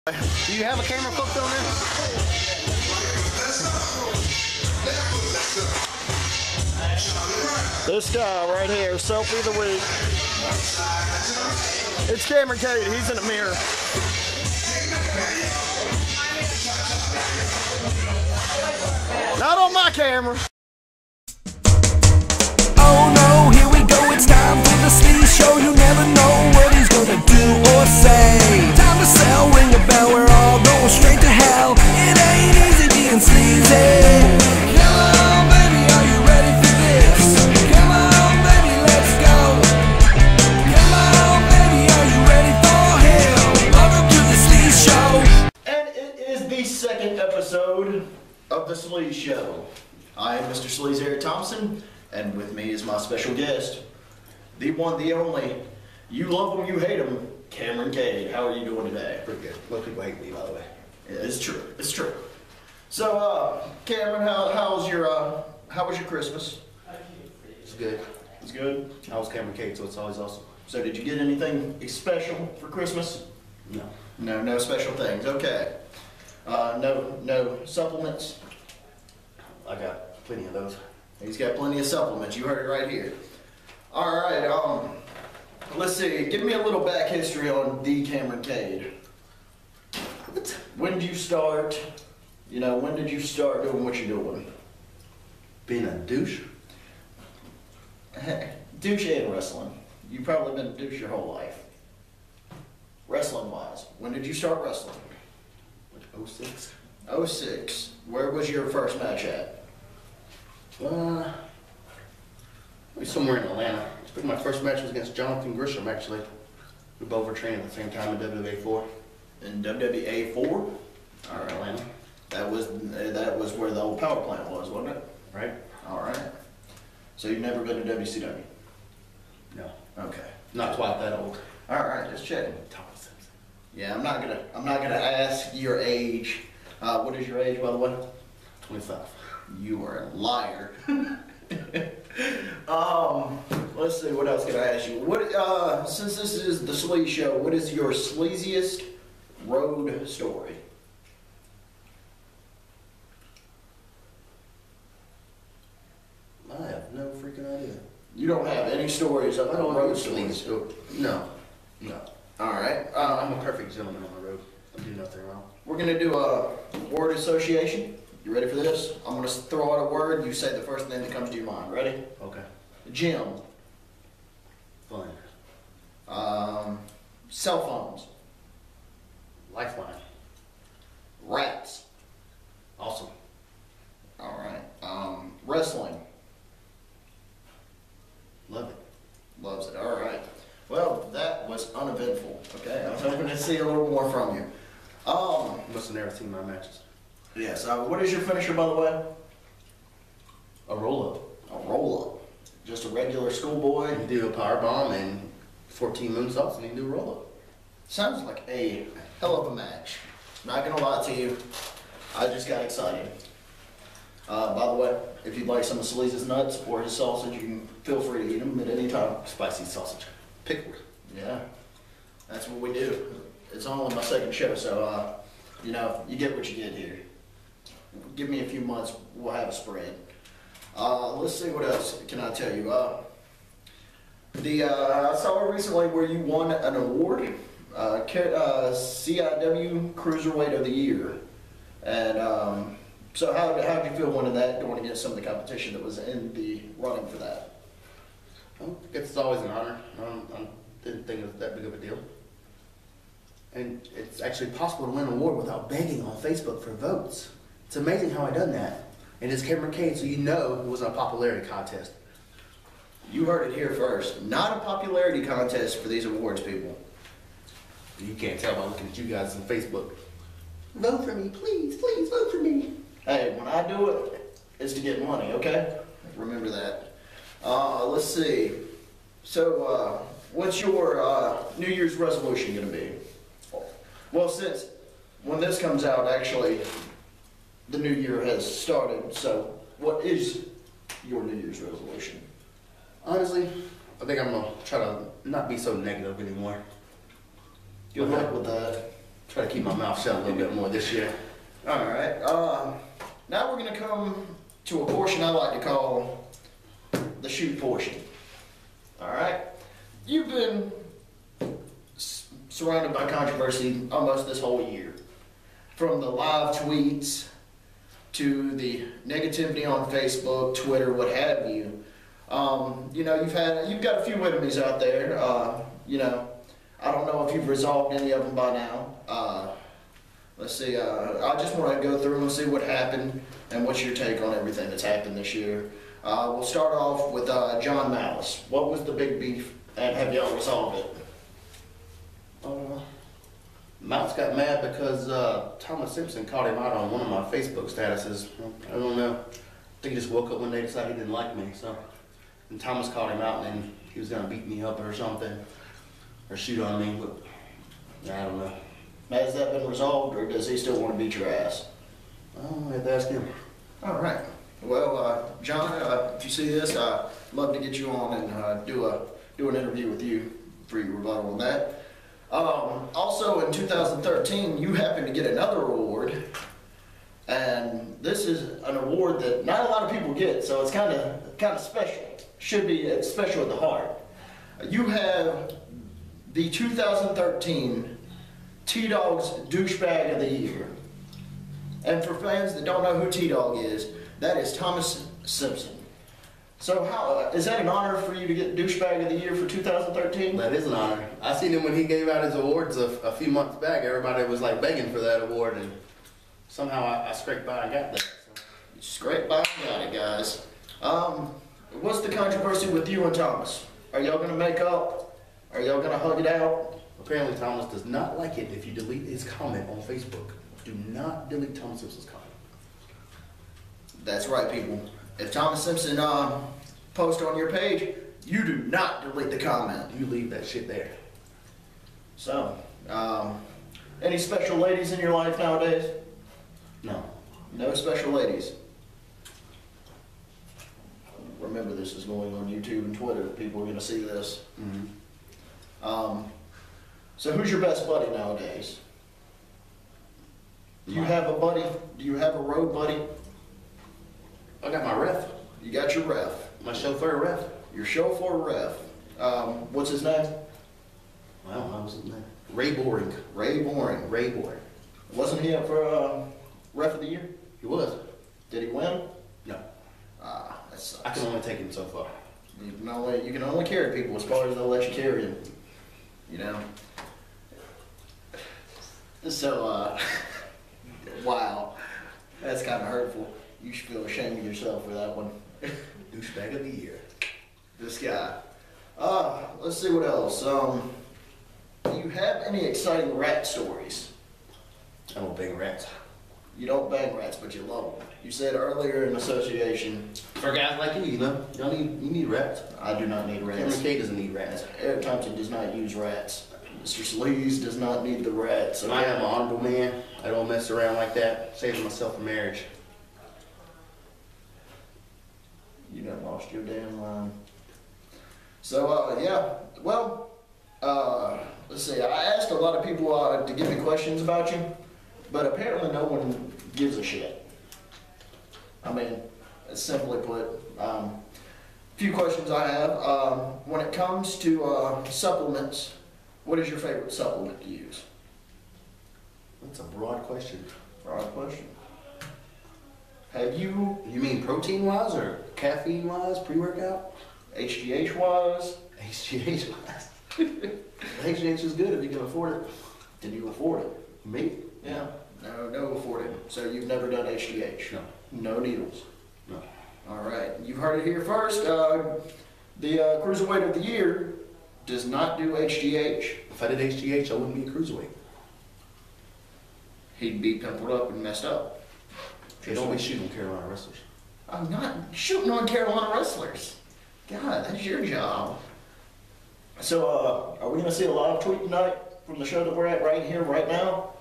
Do you have a camera cooked on there? This guy right here, selfie of the week. It's Kameron Kade. He's in the mirror. Not on my camera. Oh no, here we go, it's time for the Sleaze show. You never know what he's gonna do or say. Time to sell, ring a bell, we're all going straight to hell. It ain't easy being sleazy. Come on baby, are you ready for this? Come on baby, let's go. Come on baby, are you ready for hell? Welcome to the Sleaze show. And it is the second episode of the Sleaze show. I am Mr. Sleaze Thompson. And with me is my special guest, the one, the only, you love him, you hate him, Kameron Kade. How are you doing today? Pretty good. Most people hate me, by the way. Yeah, it's true. It's true. So, Kameron, how was your Christmas? It's good. It's good. I was Kameron Kade, so it's always awesome. So, did you get anything special for Christmas? No. No special things. Okay. No supplements. I got plenty of those. He's got plenty of supplements. You heard it right here. All right. Let's see. Give me a little back history on the Kameron Kade. When did you start? When did you start doing what you're doing? Being a douche? Douche and wrestling. You've probably been a douche your whole life. Wrestling-wise, when did you start wrestling? 06. 06. Where was your first match at? Somewhere in Atlanta. I think my first match was against Jonathan Grisham, actually. We both were training at the same time in WWE 4. In WWE 4? All right, Atlanta. That was where the old power plant was, wasn't it? Right? All right. So you've never been to WCW? No. Okay. Not quite that old. All right, just checking. Thomas Simpson. Yeah, I'm not gonna ask your age. What is your age, by the way? 25. You are a liar. Let's see, what else can I ask you? Since this is the Sleaze show, what is your sleaziest road story? I have no freaking idea. You don't have any stories of road stories? No. All right. I'm a perfect gentleman on the road. I do nothing wrong. We're gonna do a word association. You ready for this? I'm gonna throw out a word. You say the first thing that comes to your mind. Ready? Okay. Gym. Fun. Cell phones. Lifeline. Rats. Awesome. All right. Wrestling. Love it. Loves it. All right. Well, that was uneventful. Okay. I was hoping to see a little more from you. You must have never seen my matches. Yes. What is your finisher, by the way? A roll-up. A roll-up. Just a regular schoolboy. You do a power bomb and 14 moonsaults, and you can do a roll-up. Sounds like a hell of a match. Not gonna lie to you, I just got excited. By the way, if you'd like some of Sleaze's nuts or his sausage, you can feel free to eat them at any time. Spicy sausage. Pickled. Yeah, that's what we do. It's only my second show, so you get what you get here. Give me a few months, we'll have a spread. Let's see, what else can I tell you? I saw recently where you won an award, CIW Cruiserweight of the Year. And so how did you feel winning that, going against some of the competition that was in the running for that? I guess it's always an honor. I didn't think it was that big of a deal. And it's actually possible to win an award without begging on Facebook for votes. It's amazing how I done that. And it's Kameron Kade, so you know it wasn't a popularity contest. You heard it here first. Not a popularity contest for these awards, people. You can't tell by looking at you guys on Facebook. Vote for me, please, please vote for me. Hey, when I do it, it's to get money, okay? Remember that. Let's see. So, what's your New Year's resolution going to be? Well, since when this comes out, actually, the new year has started. So, what is your New Year's resolution? Honestly, I think I'm going to try to not be so negative anymore. Good luck with that. Try to keep my mouth shut a little bit more this year. All right. Now we're gonna come to a portion I like to call the shoot portion. All right. You've been surrounded by controversy almost this whole year, from the live tweets to the negativity on Facebook, Twitter, what have you. You know, you've got a few enemies out there. You know, I don't know if you've resolved any of them by now. Let's see. I just want to go through and see what happened and what's your take on everything that's happened this year. We'll start off with John Malice. What was the big beef, and have y'all resolved it? Malice got mad because Thomas Simpson called him out on one of my Facebook statuses. I don't know. I think he just woke up one day and decided he didn't like me. So, and Thomas called him out, and then he was gonna beat me up or something, or shoot on me. But I don't know. Has that been resolved, or does he still want to beat your ass? I have to ask him. All right. Well, John, if you see this, I'd love to get you on and do an interview with you for your rebuttal on that. Also, in 2013, you happened to get another award, and this is an award that not a lot of people get, so it's kind of special. Should be special at the heart. You have the 2013 T-Dog's Douchebag of the Year. And for fans that don't know who T-Dog is, that is Thomas Simpson. So how is that an honor for you to get Douchebag of the Year for 2013? That is an honor. I seen him when he gave out his awards a few months back. Everybody was like begging for that award, and somehow I scraped by and got that. So. You scraped by and got it, guys. What's the controversy with you and Thomas? Are y'all gonna make up? Are y'all gonna hug it out? Apparently Thomas does not like it if you delete his comment on Facebook. Do not delete Thomas Simpson's comment. That's right, people. If Thomas Simpson posts on your page, you do not delete the comment. You leave that shit there. So, any special ladies in your life nowadays? No. No special ladies. Remember, this is going on YouTube and Twitter. People are going to see this. Mm-hmm. So who's your best buddy nowadays? Do you have a buddy? Do you have a road buddy? I got my ref. You got your ref. My chauffeur ref. Your chauffeur ref. What's his name? Well, what was his name? Ray Boring. Ray Boring. Ray Boring. Wasn't he up for ref of the year? He was. Did he win? No. That sucks. I can only take him so far. You can only carry people as far as they'll let you carry them. You know. So, wow, that's kind of hurtful. You should feel ashamed of yourself for that one. Douchebag of the year. This guy. Let's see what else. Do you have any exciting rat stories? I don't bang rats. You don't bang rats, but you love them. You said earlier in association. For guys like you, you know, you need rats. I do not need rats. Kameron Kade doesn't need rats. Eric Thompson does not use rats. Mr. Sleaze does not need the rats. I am an honorable man. I don't mess around like that. Saving myself for marriage. You done lost your damn line. So, yeah. Well, let's see. I asked a lot of people to give me questions about you, but apparently no one gives a shit. I mean, simply put, few questions I have. When it comes to supplements, what is your favorite supplement to use? That's a broad question. Broad question. Have you, You mean protein-wise or caffeine-wise, pre-workout? HGH-wise, HGH-wise. HGH is good if you can afford it. did you afford it? Me? Yeah. No afford it. So you've never done HGH? No. No needles? No. All right. You've heard it here first. The Cruiserweight of the Year does not do HGH. If I did HGH, I wouldn't be a cruiserweight. He'd be pimpled up and messed up. They don't be shooting Carolina wrestlers. I'm not shooting on Carolina wrestlers. God, that's your job. So, are we going to see a live tweet tonight from the show that we're at right here, right now?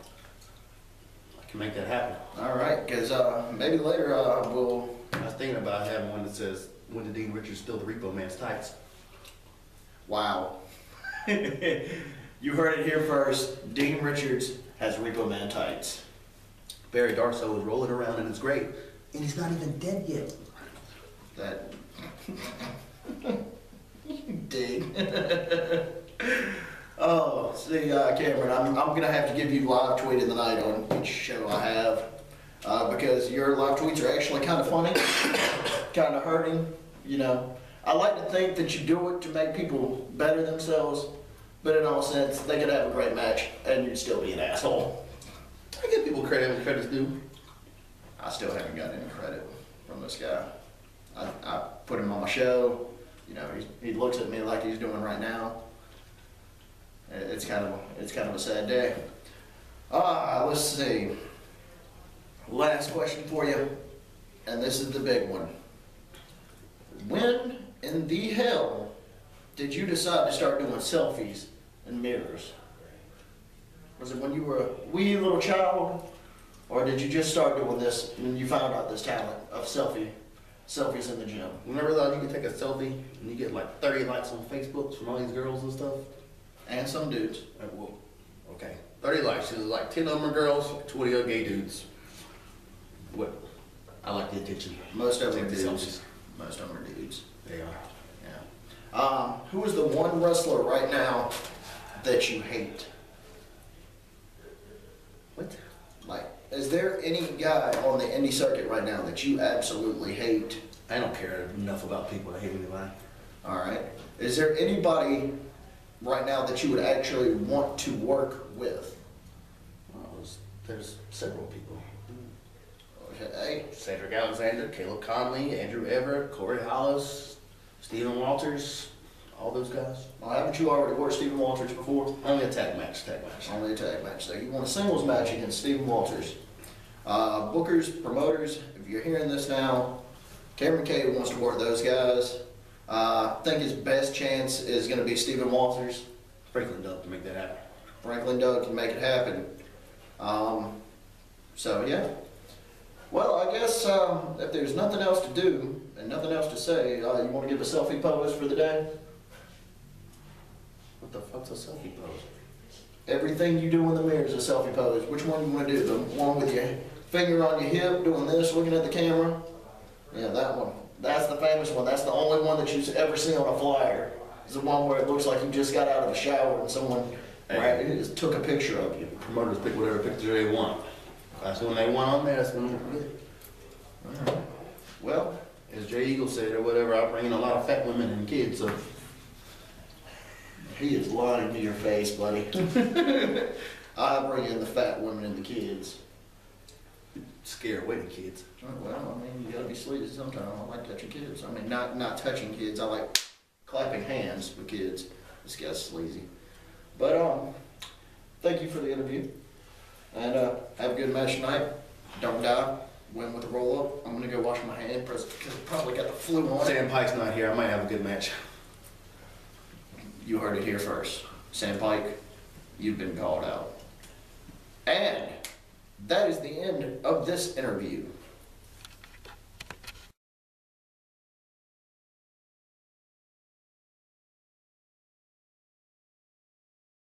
I can make that happen. All right, because maybe later we'll... I was thinking about having one that says, when did Dean Richards steal the Repo Man's tights? Wow. You heard it here first. Dean Richards has Repo Man tights. Barry Darso is rolling around in his grave, and he's not even dead yet. That you dig. Oh, see, Cameron, I'm gonna have to give you live tweet of the night on each show I have, because your live tweets are actually kind of funny, kind of hurting. You know, I like to think that you do it to make people better themselves, but in all sense, they could have a great match and you'd still be an asshole. I give people credit when credit's due. I still haven't got any credit from this guy. I put him on my show. You know, he looks at me like he's doing right now. It's kind of a sad day. Let's see. Last question for you, and this is the big one. When in the hell did you decide to start doing selfies in mirrors? Was it when you were a wee little child, or did you just start doing this when you found out this talent of selfies in the gym? You never thought you could take a selfie and you get like 30 likes on Facebook from all these girls and stuff? And some dudes. Well, okay, 30 likes. There's like 10 of them are girls, 20 are gay dudes. What? I like the attention. Most of them are Take the dudes. selfies. Most of them are dudes. They are. Yeah. Who is the one wrestler right now that you hate? What? Like, is there any guy on the indie circuit right now that you absolutely hate? I don't care enough about people to hate anybody. All right. Is there anybody right now that you would actually want to work with? Well, there's several people. Okay. Cedric Alexander, Caleb Conley, Andrew Everett, Corey Hollis, Stephen Walters, all those guys. Well, haven't you already worked Stephen Walters before? Only a tag match. Only a tag match. So you want a singles match against Stephen Walters. Bookers, promoters, if you're hearing this now, Kameron Kade wants to work those guys. I think his best chance is going to be Stephen Walters. Franklin Dove to make that happen. Franklin Doug can make it happen. So yeah. Well, I guess if there's nothing else to do and nothing else to say, you want to give a selfie pose for the day? What the fuck's a selfie pose? Everything you do in the mirror is a selfie pose. Which one you want to do? The one with your finger on your hip, doing this, looking at the camera? Yeah, that one. That's the famous one. That's the only one that you ever see on a flyer. It's the one where it looks like you just got out of a shower and someone just took a picture of you. Promoters pick whatever picture they want. That's when they want on there, that's when they're good. All right. Well, as Jay Eagle said or whatever, I bring in a lot of fat women and kids, so. he is lying to your face, buddy. I bring in the fat women and the kids. Scare away the kids. Oh, well, I mean, you gotta be sleazy sometimes. I like touching kids. I mean, not touching kids. I like clapping hands with kids. This guy's sleazy. But thank you for the interview. And have a good match tonight. Don't die. Win with a roll up. I'm gonna go wash my hand because I probably got the flu on it. Sam Pike's not here. I might have a good match. You heard it here first. Sam Pike, you've been called out. And that is the end of this interview.